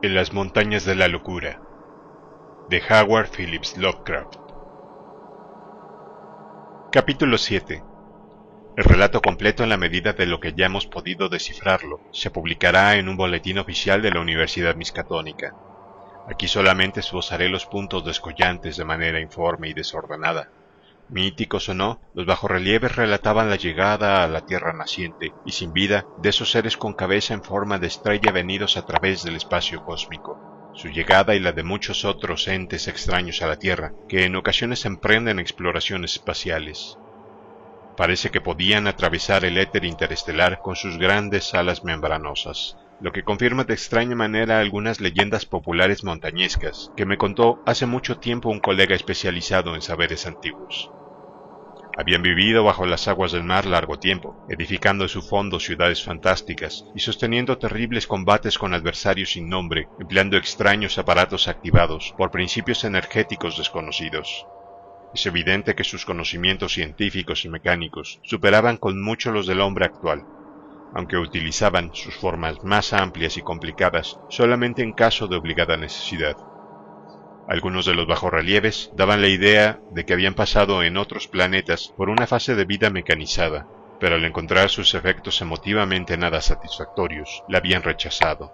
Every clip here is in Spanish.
En las montañas de la locura, de Howard Phillips Lovecraft. Capítulo 7. El relato completo, en la medida de lo que ya hemos podido descifrarlo, se publicará en un boletín oficial de la Universidad Miskatónica. Aquí solamente esbozaré los puntos descollantes de manera informe y desordenada. Míticos o no, los bajorrelieves relataban la llegada a la tierra naciente y sin vida de esos seres con cabeza en forma de estrella venidos a través del espacio cósmico. Su llegada y la de muchos otros entes extraños a la Tierra, que en ocasiones emprenden exploraciones espaciales. Parece que podían atravesar el éter interestelar con sus grandes alas membranosas, lo que confirma de extraña manera algunas leyendas populares montañescas que me contó hace mucho tiempo un colega especializado en saberes antiguos. Habían vivido bajo las aguas del mar largo tiempo, edificando en su fondo ciudades fantásticas y sosteniendo terribles combates con adversarios sin nombre, empleando extraños aparatos activados por principios energéticos desconocidos. Es evidente que sus conocimientos científicos y mecánicos superaban con mucho los del hombre actual, aunque utilizaban sus formas más amplias y complicadas solamente en caso de obligada necesidad. Algunos de los bajorrelieves daban la idea de que habían pasado en otros planetas por una fase de vida mecanizada, pero al encontrar sus efectos emotivamente nada satisfactorios, la habían rechazado.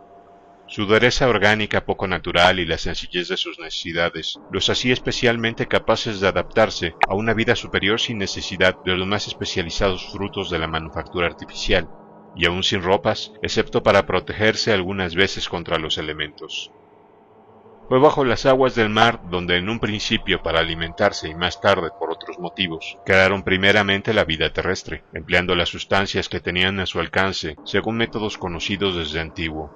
Su dureza orgánica poco natural y la sencillez de sus necesidades los hacía especialmente capaces de adaptarse a una vida superior sin necesidad de los más especializados frutos de la manufactura artificial, y aún sin ropas, excepto para protegerse algunas veces contra los elementos. Fue bajo las aguas del mar donde en un principio para alimentarse y más tarde por otros motivos, crearon primeramente la vida terrestre, empleando las sustancias que tenían a su alcance según métodos conocidos desde antiguo.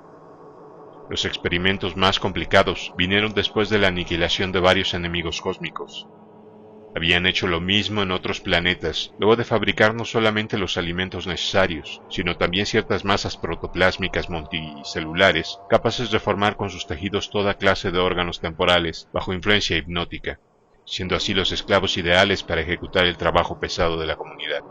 Los experimentos más complicados vinieron después de la aniquilación de varios enemigos cósmicos. Habían hecho lo mismo en otros planetas, luego de fabricar no solamente los alimentos necesarios, sino también ciertas masas protoplásmicas multicelulares, capaces de formar con sus tejidos toda clase de órganos temporales bajo influencia hipnótica, siendo así los esclavos ideales para ejecutar el trabajo pesado de la comunidad.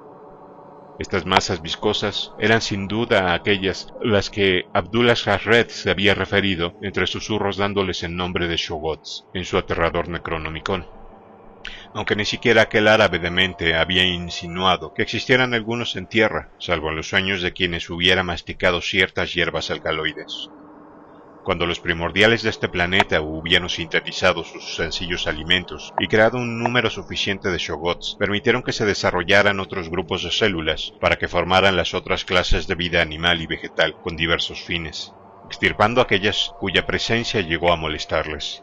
Estas masas viscosas eran sin duda aquellas a las que Abdullah Shahred se había referido entre susurros dándoles el nombre de Shoggoths en su aterrador Necronomicon, aunque ni siquiera aquel árabe demente había insinuado que existieran algunos en tierra, salvo en los sueños de quienes hubiera masticado ciertas hierbas alcaloides. Cuando los primordiales de este planeta hubieron sintetizado sus sencillos alimentos y creado un número suficiente de Shoggoths, permitieron que se desarrollaran otros grupos de células para que formaran las otras clases de vida animal y vegetal con diversos fines, extirpando aquellas cuya presencia llegó a molestarles.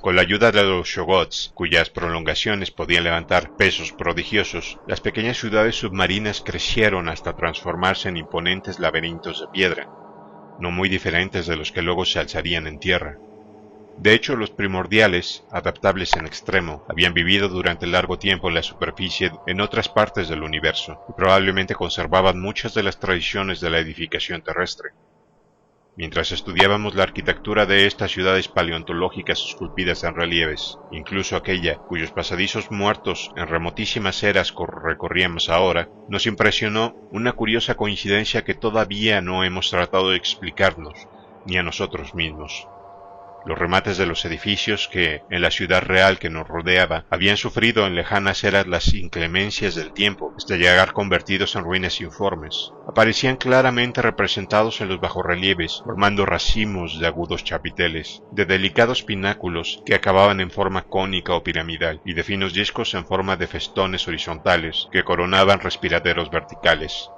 Con la ayuda de los Shoggoths, cuyas prolongaciones podían levantar pesos prodigiosos, las pequeñas ciudades submarinas crecieron hasta transformarse en imponentes laberintos de piedra, no muy diferentes de los que luego se alzarían en tierra. De hecho, los primordiales, adaptables en extremo, habían vivido durante largo tiempo en la superficie en otras partes del universo, y probablemente conservaban muchas de las tradiciones de la edificación terrestre. Mientras estudiábamos la arquitectura de estas ciudades paleontológicas esculpidas en relieves, incluso aquella cuyos pasadizos muertos en remotísimas eras recorríamos ahora, nos impresionó una curiosa coincidencia que todavía no hemos tratado de explicarnos, ni a nosotros mismos. Los remates de los edificios que, en la ciudad real que nos rodeaba, habían sufrido en lejanas eras las inclemencias del tiempo, hasta llegar convertidos en ruinas informes, aparecían claramente representados en los bajorrelieves, formando racimos de agudos chapiteles, de delicados pináculos que acababan en forma cónica o piramidal, y de finos discos en forma de festones horizontales que coronaban respiraderos verticales.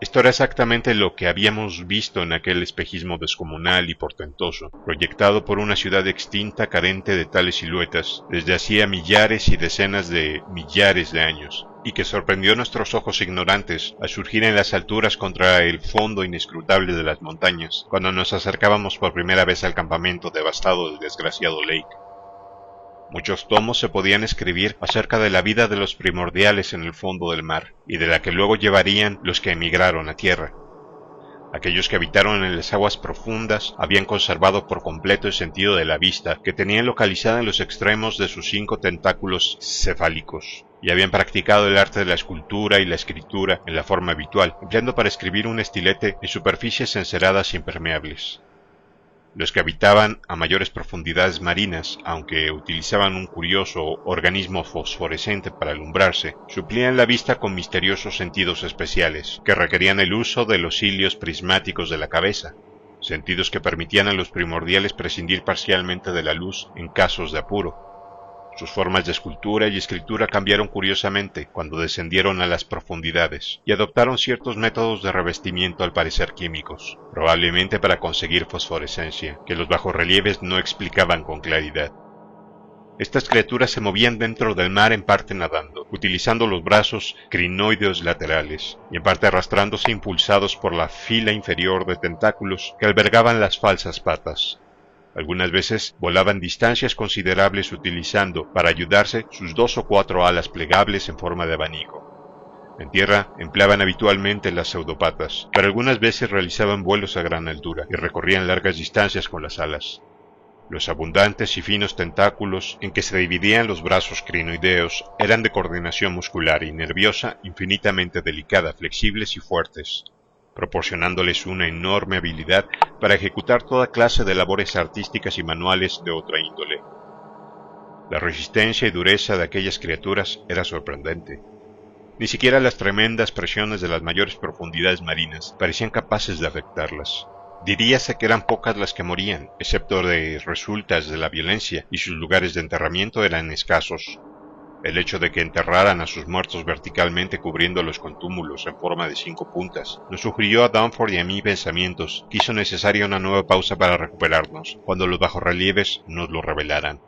Esto era exactamente lo que habíamos visto en aquel espejismo descomunal y portentoso, proyectado por una ciudad extinta carente de tales siluetas desde hacía millares y decenas de millares de años, y que sorprendió nuestros ojos ignorantes al surgir en las alturas contra el fondo inescrutable de las montañas, cuando nos acercábamos por primera vez al campamento devastado del desgraciado Lake. Muchos tomos se podían escribir acerca de la vida de los primordiales en el fondo del mar, y de la que luego llevarían los que emigraron a tierra. Aquellos que habitaron en las aguas profundas habían conservado por completo el sentido de la vista que tenían localizada en los extremos de sus 5 tentáculos cefálicos, y habían practicado el arte de la escultura y la escritura en la forma habitual, empleando para escribir un estilete en superficies enceradas impermeables. Los que habitaban a mayores profundidades marinas, aunque utilizaban un curioso organismo fosforescente para alumbrarse, suplían la vista con misteriosos sentidos especiales, que requerían el uso de los cilios prismáticos de la cabeza, sentidos que permitían a los primordiales prescindir parcialmente de la luz en casos de apuro. Sus formas de escultura y escritura cambiaron curiosamente cuando descendieron a las profundidades y adoptaron ciertos métodos de revestimiento al parecer químicos, probablemente para conseguir fosforescencia, que los bajorrelieves no explicaban con claridad. Estas criaturas se movían dentro del mar en parte nadando, utilizando los brazos crinoideos laterales, y en parte arrastrándose impulsados por la fila inferior de tentáculos que albergaban las falsas patas. Algunas veces volaban distancias considerables utilizando, para ayudarse, sus 2 o 4 alas plegables en forma de abanico. En tierra empleaban habitualmente las pseudopatas, pero algunas veces realizaban vuelos a gran altura y recorrían largas distancias con las alas. Los abundantes y finos tentáculos en que se dividían los brazos crinoideos eran de coordinación muscular y nerviosa infinitamente delicada, flexibles y fuertes, proporcionándoles una enorme habilidad para ejecutar toda clase de labores artísticas y manuales de otra índole. La resistencia y dureza de aquellas criaturas era sorprendente. Ni siquiera las tremendas presiones de las mayores profundidades marinas parecían capaces de afectarlas. Diríase que eran pocas las que morían, excepto de resultas de la violencia, y sus lugares de enterramiento eran escasos. El hecho de que enterraran a sus muertos verticalmente cubriéndolos con túmulos en forma de 5 puntas nos sugirió a Dunford y a mí pensamientos que hizo necesaria una nueva pausa para recuperarnos, cuando los bajorrelieves nos lo revelaran.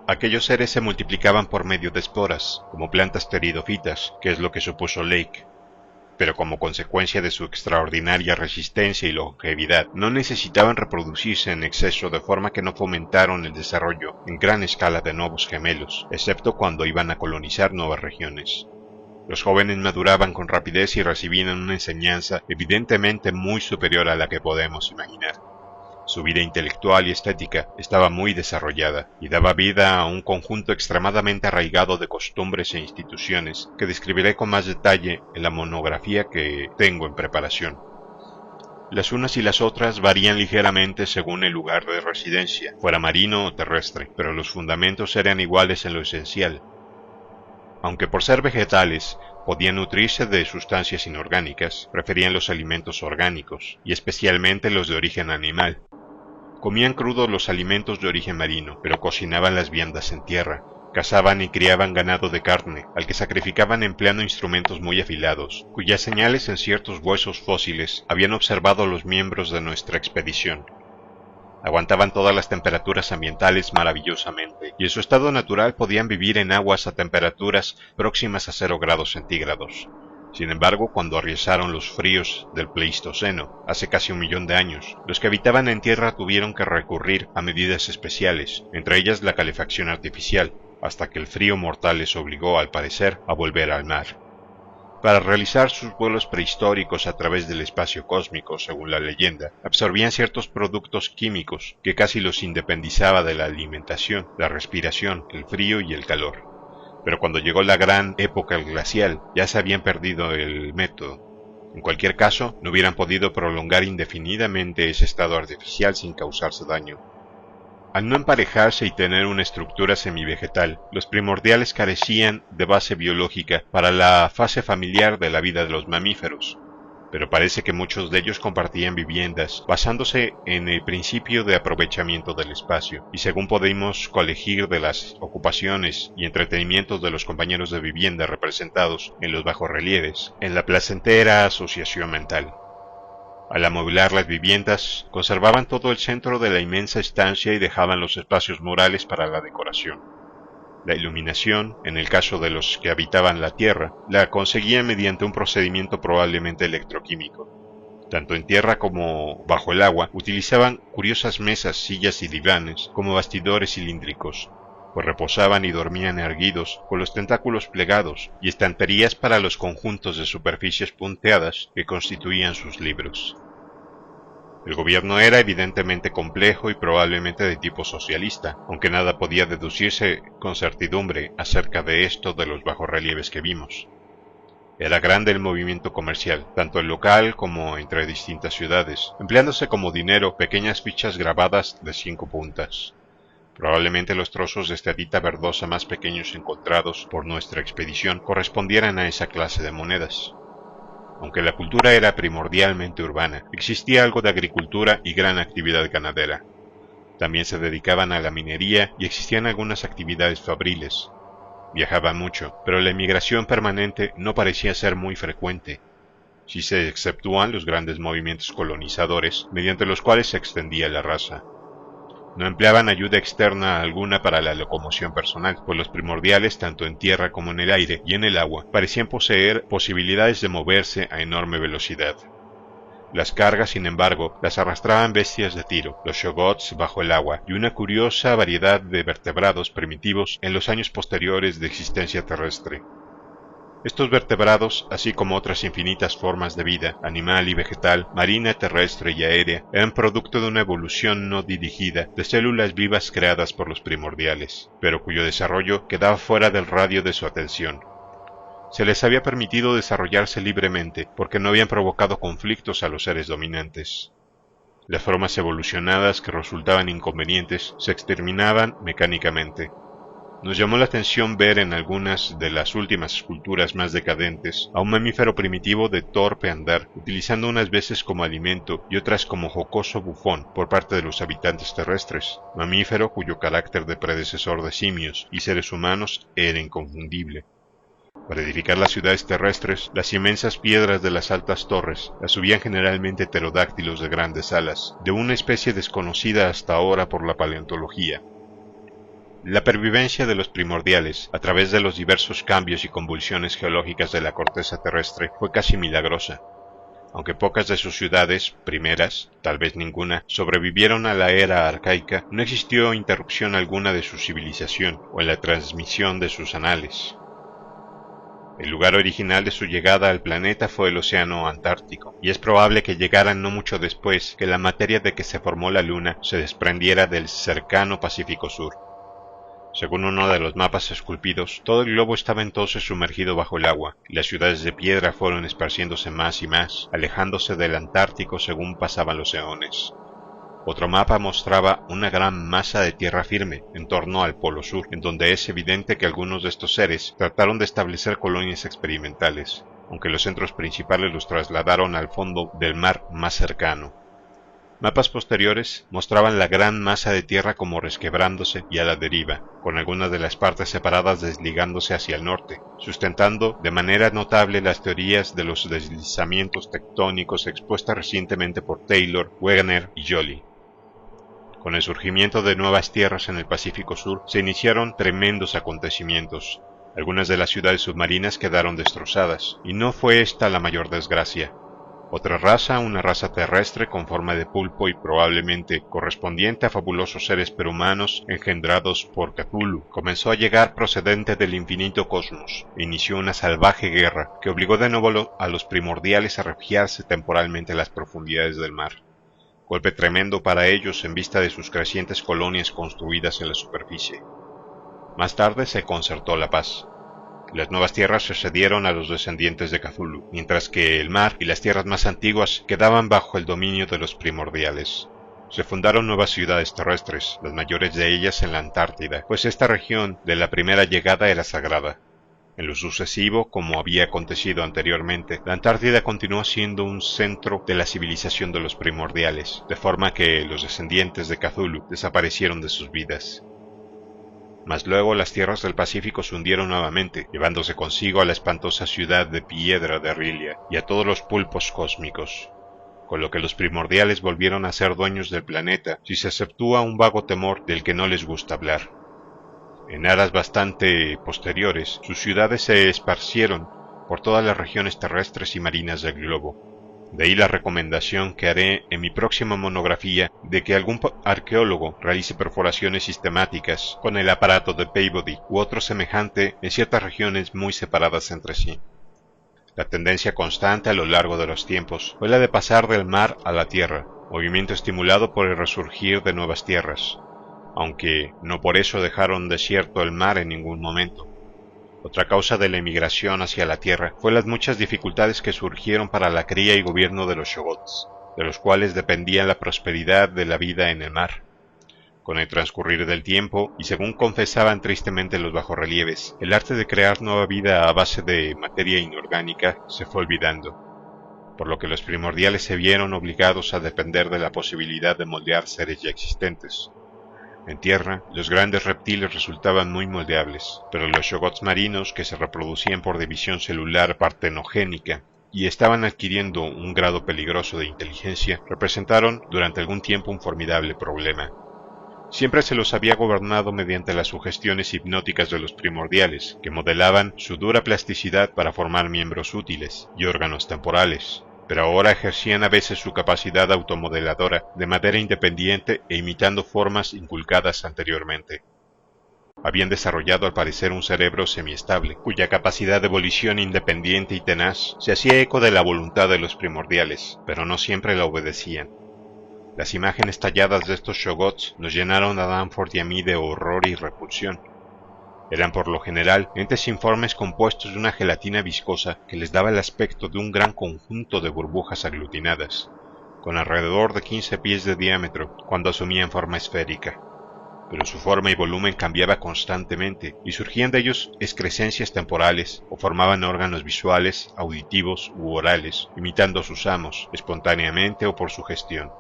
Aquellos seres se multiplicaban por medio de esporas, como plantas pteridófitas, que es lo que supuso Lake. Pero como consecuencia de su extraordinaria resistencia y longevidad, no necesitaban reproducirse en exceso, de forma que no fomentaron el desarrollo en gran escala de nuevos gemelos, excepto cuando iban a colonizar nuevas regiones. Los jóvenes maduraban con rapidez y recibían una enseñanza evidentemente muy superior a la que podemos imaginar. Su vida intelectual y estética estaba muy desarrollada y daba vida a un conjunto extremadamente arraigado de costumbres e instituciones que describiré con más detalle en la monografía que tengo en preparación. Las unas y las otras varían ligeramente según el lugar de residencia, fuera marino o terrestre, pero los fundamentos eran iguales en lo esencial. Aunque por ser vegetales, podían nutrirse de sustancias inorgánicas, preferían los alimentos orgánicos, y especialmente los de origen animal. Comían crudos los alimentos de origen marino, pero cocinaban las viandas en tierra. Cazaban y criaban ganado de carne, al que sacrificaban empleando instrumentos muy afilados, cuyas señales en ciertos huesos fósiles habían observado los miembros de nuestra expedición. Aguantaban todas las temperaturas ambientales maravillosamente, y en su estado natural podían vivir en aguas a temperaturas próximas a 0 grados centígrados. Sin embargo, cuando arresaron los fríos del Pleistoceno, hace casi 1 millón de años, los que habitaban en tierra tuvieron que recurrir a medidas especiales, entre ellas la calefacción artificial, hasta que el frío mortal les obligó, al parecer, a volver al mar. Para realizar sus vuelos prehistóricos a través del espacio cósmico, según la leyenda, absorbían ciertos productos químicos que casi los independizaba de la alimentación, la respiración, el frío y el calor. Pero cuando llegó la gran época glacial, ya se habían perdido el método. En cualquier caso, no hubieran podido prolongar indefinidamente ese estado artificial sin causarse daño. Al no emparejarse y tener una estructura semivegetal, los primordiales carecían de base biológica para la fase familiar de la vida de los mamíferos, pero parece que muchos de ellos compartían viviendas basándose en el principio de aprovechamiento del espacio, y según podemos colegir de las ocupaciones y entretenimientos de los compañeros de vivienda representados en los bajorrelieves, en la placentera asociación mental. Al amueblar las viviendas, conservaban todo el centro de la inmensa estancia y dejaban los espacios murales para la decoración. La iluminación, en el caso de los que habitaban la tierra, la conseguían mediante un procedimiento probablemente electroquímico. Tanto en tierra como bajo el agua, utilizaban curiosas mesas, sillas y divanes como bastidores cilíndricos, pues reposaban y dormían erguidos con los tentáculos plegados, y estanterías para los conjuntos de superficies punteadas que constituían sus libros. El gobierno era evidentemente complejo y probablemente de tipo socialista, aunque nada podía deducirse con certidumbre acerca de esto de los bajorrelieves que vimos. Era grande el movimiento comercial, tanto el local como entre distintas ciudades, empleándose como dinero pequeñas fichas grabadas de 5 puntas. Probablemente los trozos de estadita verdosa más pequeños encontrados por nuestra expedición correspondieran a esa clase de monedas. Aunque la cultura era primordialmente urbana, existía algo de agricultura y gran actividad ganadera. También se dedicaban a la minería y existían algunas actividades fabriles. Viajaban mucho, pero la emigración permanente no parecía ser muy frecuente, si se exceptúan los grandes movimientos colonizadores mediante los cuales se extendía la raza. No empleaban ayuda externa alguna para la locomoción personal, pues los primordiales, tanto en tierra como en el aire y en el agua, parecían poseer posibilidades de moverse a enorme velocidad. Las cargas, sin embargo, las arrastraban bestias de tiro, los shogots bajo el agua y una curiosa variedad de vertebrados primitivos en los años posteriores de existencia terrestre. Estos vertebrados, así como otras infinitas formas de vida, animal y vegetal, marina, terrestre y aérea, eran producto de una evolución no dirigida de células vivas creadas por los primordiales, pero cuyo desarrollo quedaba fuera del radio de su atención. Se les había permitido desarrollarse libremente porque no habían provocado conflictos a los seres dominantes. Las formas evolucionadas que resultaban inconvenientes se exterminaban mecánicamente. Nos llamó la atención ver en algunas de las últimas esculturas más decadentes a un mamífero primitivo de torpe andar, utilizando unas veces como alimento y otras como jocoso bufón por parte de los habitantes terrestres, mamífero cuyo carácter de predecesor de simios y seres humanos era inconfundible. Para edificar las ciudades terrestres, las inmensas piedras de las altas torres las subían generalmente pterodáctilos de grandes alas, de una especie desconocida hasta ahora por la paleontología. La pervivencia de los primordiales, a través de los diversos cambios y convulsiones geológicas de la corteza terrestre, fue casi milagrosa. Aunque pocas de sus ciudades, primeras, tal vez ninguna, sobrevivieron a la era arcaica, no existió interrupción alguna de su civilización o en la transmisión de sus anales. El lugar original de su llegada al planeta fue el Océano Antártico, y es probable que llegaran no mucho después que la materia de que se formó la Luna se desprendiera del cercano Pacífico Sur. Según uno de los mapas esculpidos, todo el globo estaba entonces sumergido bajo el agua, y las ciudades de piedra fueron esparciéndose más y más, alejándose del Antártico según pasaban los eones. Otro mapa mostraba una gran masa de tierra firme en torno al Polo Sur, en donde es evidente que algunos de estos seres trataron de establecer colonias experimentales, aunque los centros principales los trasladaron al fondo del mar más cercano. Mapas posteriores mostraban la gran masa de tierra como resquebrándose y a la deriva, con algunas de las partes separadas desligándose hacia el norte, sustentando de manera notable las teorías de los deslizamientos tectónicos expuestas recientemente por Taylor, Wegener y Joly. Con el surgimiento de nuevas tierras en el Pacífico Sur se iniciaron tremendos acontecimientos. Algunas de las ciudades submarinas quedaron destrozadas, y no fue esta la mayor desgracia. Otra raza, una raza terrestre con forma de pulpo y probablemente correspondiente a fabulosos seres perhumanos engendrados por Cthulhu, comenzó a llegar procedente del infinito cosmos e inició una salvaje guerra que obligó de nuevo a los primordiales a refugiarse temporalmente en las profundidades del mar. Golpe tremendo para ellos en vista de sus crecientes colonias construidas en la superficie. Más tarde se concertó la paz. Las nuevas tierras sucedieron a los descendientes de Cthulhu, mientras que el mar y las tierras más antiguas quedaban bajo el dominio de los primordiales. Se fundaron nuevas ciudades terrestres, las mayores de ellas en la Antártida, pues esta región de la primera llegada era sagrada. En lo sucesivo, como había acontecido anteriormente, la Antártida continuó siendo un centro de la civilización de los primordiales, de forma que los descendientes de Cthulhu desaparecieron de sus vidas. Mas luego las tierras del Pacífico se hundieron nuevamente, llevándose consigo a la espantosa ciudad de piedra de Rilia y a todos los pulpos cósmicos, con lo que los primordiales volvieron a ser dueños del planeta, si se exceptúa un vago temor del que no les gusta hablar. En eras bastante posteriores, sus ciudades se esparcieron por todas las regiones terrestres y marinas del globo. De ahí la recomendación que haré en mi próxima monografía de que algún arqueólogo realice perforaciones sistemáticas con el aparato de Peabody u otro semejante en ciertas regiones muy separadas entre sí. La tendencia constante a lo largo de los tiempos fue la de pasar del mar a la tierra, movimiento estimulado por el resurgir de nuevas tierras, aunque no por eso dejaron desierto el mar en ningún momento. Otra causa de la emigración hacia la Tierra fue las muchas dificultades que surgieron para la cría y gobierno de los Shoggoths, de los cuales dependía la prosperidad de la vida en el mar. Con el transcurrir del tiempo, y según confesaban tristemente los bajorrelieves, el arte de crear nueva vida a base de materia inorgánica se fue olvidando, por lo que los primordiales se vieron obligados a depender de la posibilidad de moldear seres ya existentes. En tierra, los grandes reptiles resultaban muy moldeables, pero los Shoggoths marinos, que se reproducían por división celular partenogénica y estaban adquiriendo un grado peligroso de inteligencia, representaron durante algún tiempo un formidable problema. Siempre se los había gobernado mediante las sugestiones hipnóticas de los primordiales, que modelaban su dura plasticidad para formar miembros útiles y órganos temporales, pero ahora ejercían a veces su capacidad automodeladora de manera independiente e imitando formas inculcadas anteriormente. Habían desarrollado al parecer un cerebro semiestable, cuya capacidad de volición independiente y tenaz se hacía eco de la voluntad de los primordiales, pero no siempre la obedecían. Las imágenes talladas de estos Shoggoths nos llenaron a Danforth y a mí de horror y repulsión. Eran por lo general entes informes compuestos de una gelatina viscosa que les daba el aspecto de un gran conjunto de burbujas aglutinadas, con alrededor de 15 pies de diámetro cuando asumían forma esférica. Pero su forma y volumen cambiaba constantemente y surgían de ellos excrescencias temporales o formaban órganos visuales, auditivos u orales, imitando a sus amos, espontáneamente o por sugestión.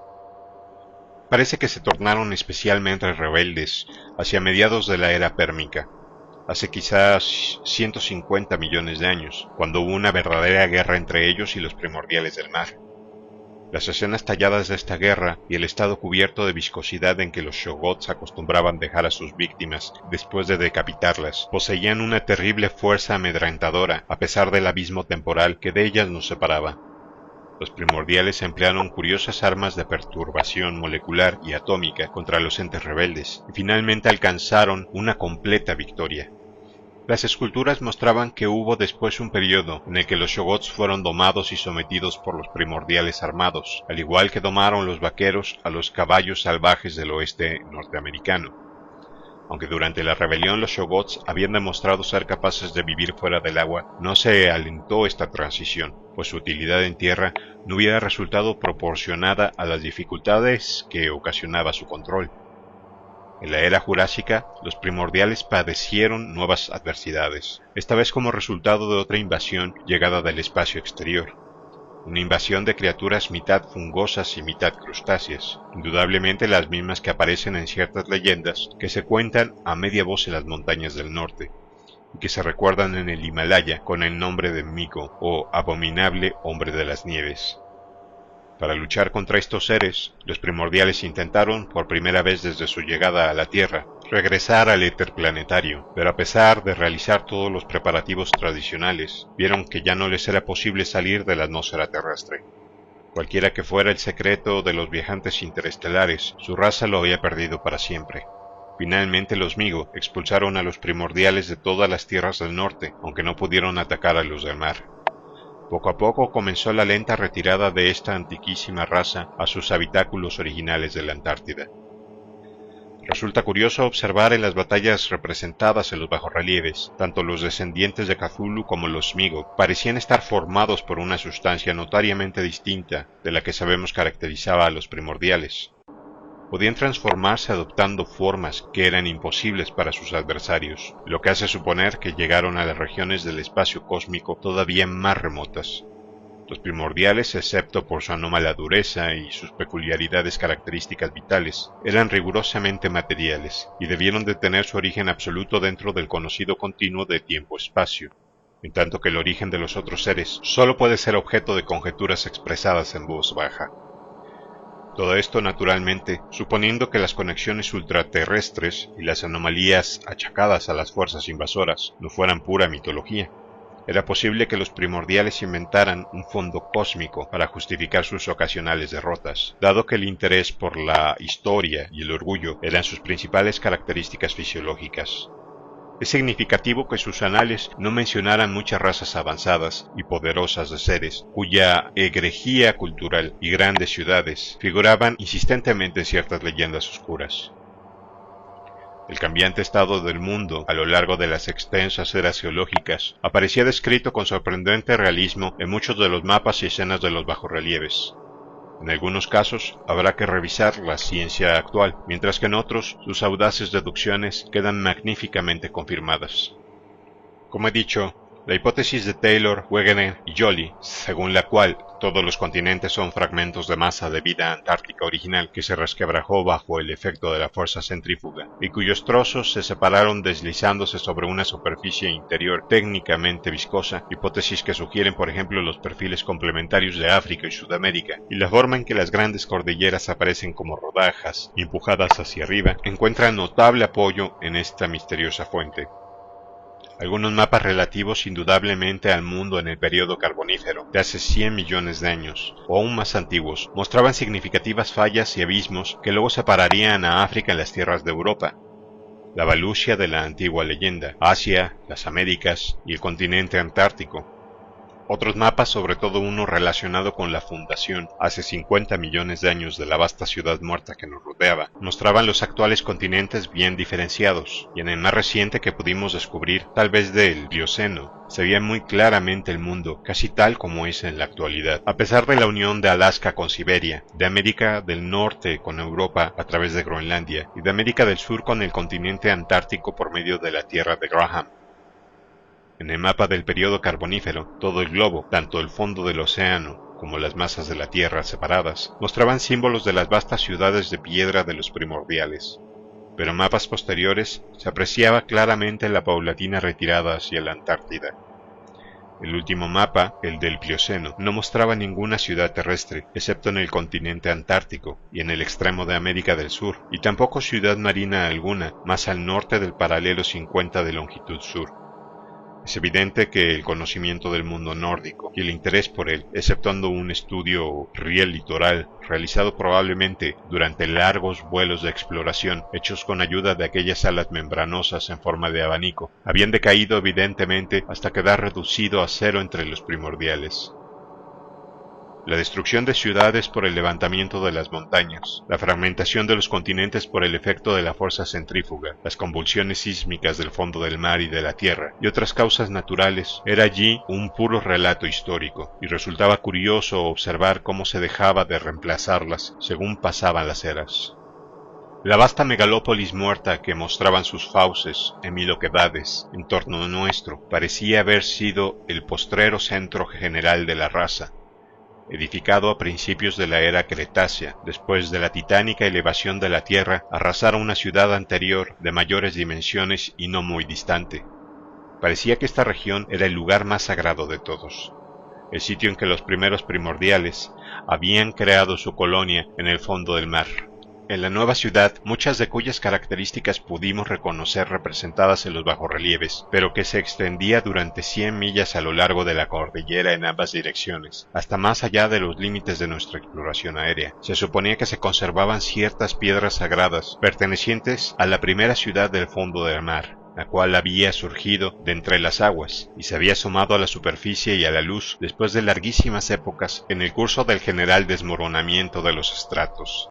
Parece que se tornaron especialmente rebeldes hacia mediados de la era pérmica, hace quizás 150 millones de años, cuando hubo una verdadera guerra entre ellos y los primordiales del mar. Las escenas talladas de esta guerra y el estado cubierto de viscosidad en que los Shoggoths acostumbraban dejar a sus víctimas después de decapitarlas, poseían una terrible fuerza amedrentadora a pesar del abismo temporal que de ellas nos separaba. Los primordiales emplearon curiosas armas de perturbación molecular y atómica contra los entes rebeldes, y finalmente alcanzaron una completa victoria. Las esculturas mostraban que hubo después un periodo en el que los Shoggoths fueron domados y sometidos por los primordiales armados, al igual que domaron los vaqueros a los caballos salvajes del oeste norteamericano. Aunque durante la rebelión los Shoggoths habían demostrado ser capaces de vivir fuera del agua, no se alentó esta transición, pues su utilidad en tierra no hubiera resultado proporcionada a las dificultades que ocasionaba su control. En la era jurásica, los primordiales padecieron nuevas adversidades, esta vez como resultado de otra invasión llegada del espacio exterior. Una invasión de criaturas mitad fungosas y mitad crustáceas, indudablemente las mismas que aparecen en ciertas leyendas que se cuentan a media voz en las montañas del norte, y que se recuerdan en el Himalaya con el nombre de Migo o abominable hombre de las nieves. Para luchar contra estos seres, los primordiales intentaron, por primera vez desde su llegada a la Tierra, regresar al éter planetario, pero a pesar de realizar todos los preparativos tradicionales, vieron que ya no les era posible salir de la atmósfera terrestre. Cualquiera que fuera el secreto de los viajantes interestelares, su raza lo había perdido para siempre. Finalmente los Migo expulsaron a los primordiales de todas las tierras del norte, aunque no pudieron atacar a los del mar. Poco a poco comenzó la lenta retirada de esta antiquísima raza a sus habitáculos originales de la Antártida. Resulta curioso observar en las batallas representadas en los bajorrelieves, tanto los descendientes de Cthulhu como los Migo parecían estar formados por una sustancia notariamente distinta de la que sabemos caracterizaba a los primordiales. Podían transformarse adoptando formas que eran imposibles para sus adversarios, lo que hace suponer que llegaron a las regiones del espacio cósmico todavía más remotas. Los primordiales, excepto por su anómala dureza y sus peculiaridades características vitales, eran rigurosamente materiales y debieron de tener su origen absoluto dentro del conocido continuo de tiempo-espacio, en tanto que el origen de los otros seres solo puede ser objeto de conjeturas expresadas en voz baja. Todo esto, naturalmente, suponiendo que las conexiones ultraterrestres y las anomalías achacadas a las fuerzas invasoras no fueran pura mitología. Era posible que los primordiales inventaran un fondo cósmico para justificar sus ocasionales derrotas, dado que el interés por la historia y el orgullo eran sus principales características fisiológicas. Es significativo que sus anales no mencionaran muchas razas avanzadas y poderosas de seres, cuya egregía cultural y grandes ciudades figuraban insistentemente en ciertas leyendas oscuras. El cambiante estado del mundo a lo largo de las extensas eras geológicas aparecía descrito con sorprendente realismo en muchos de los mapas y escenas de los bajorrelieves. En algunos casos habrá que revisar la ciencia actual, mientras que en otros sus audaces deducciones quedan magníficamente confirmadas. Como he dicho, la hipótesis de Taylor, Wegener y Joly, según la cual todos los continentes son fragmentos de masa de vida antártica original que se resquebrajó bajo el efecto de la fuerza centrífuga y cuyos trozos se separaron deslizándose sobre una superficie interior técnicamente viscosa, hipótesis que sugieren por ejemplo los perfiles complementarios de África y Sudamérica y la forma en que las grandes cordilleras aparecen como rodajas empujadas hacia arriba, encuentran notable apoyo en esta misteriosa fuente. Algunos mapas relativos indudablemente al mundo en el período carbonífero, de hace 100 millones de años, o aún más antiguos, mostraban significativas fallas y abismos que luego separarían a África en las tierras de Europa, la Valusia de la antigua leyenda, Asia, las Américas y el continente antártico. Otros mapas, sobre todo uno relacionado con la fundación hace 50 millones de años de la vasta ciudad muerta que nos rodeaba, mostraban los actuales continentes bien diferenciados, y en el más reciente que pudimos descubrir, tal vez del Plioceno, se veía muy claramente el mundo, casi tal como es en la actualidad. A pesar de la unión de Alaska con Siberia, de América del Norte con Europa a través de Groenlandia, y de América del Sur con el continente antártico por medio de la Tierra de Graham. En el mapa del período carbonífero, todo el globo, tanto el fondo del océano como las masas de la Tierra separadas, mostraban símbolos de las vastas ciudades de piedra de los primordiales. Pero en mapas posteriores se apreciaba claramente la paulatina retirada hacia la Antártida. El último mapa, el del Plioceno, no mostraba ninguna ciudad terrestre, excepto en el continente antártico y en el extremo de América del Sur, y tampoco ciudad marina alguna, más al norte del paralelo 50 de longitud sur. Es evidente que el conocimiento del mundo nórdico y el interés por él, exceptuando un estudio riel litoral realizado probablemente durante largos vuelos de exploración hechos con ayuda de aquellas alas membranosas en forma de abanico, habían decaído evidentemente hasta quedar reducido a cero entre los primordiales. La destrucción de ciudades por el levantamiento de las montañas, la fragmentación de los continentes por el efecto de la fuerza centrífuga, las convulsiones sísmicas del fondo del mar y de la tierra, y otras causas naturales, era allí un puro relato histórico, y resultaba curioso observar cómo se dejaba de reemplazarlas según pasaban las eras. La vasta megalópolis muerta que mostraban sus fauces en mil oquedades en torno nuestro parecía haber sido el postrero centro general de la raza, edificado a principios de la era Cretácea, después de la titánica elevación de la Tierra, arrasara una ciudad anterior de mayores dimensiones y no muy distante. Parecía que esta región era el lugar más sagrado de todos, el sitio en que los primeros primordiales habían creado su colonia en el fondo del mar. En la nueva ciudad, muchas de cuyas características pudimos reconocer representadas en los bajorrelieves, pero que se extendía durante 100 millas a lo largo de la cordillera en ambas direcciones, hasta más allá de los límites de nuestra exploración aérea. Se suponía que se conservaban ciertas piedras sagradas, pertenecientes a la primera ciudad del fondo del mar, la cual había surgido de entre las aguas, y se había asomado a la superficie y a la luz después de larguísimas épocas en el curso del general desmoronamiento de los estratos.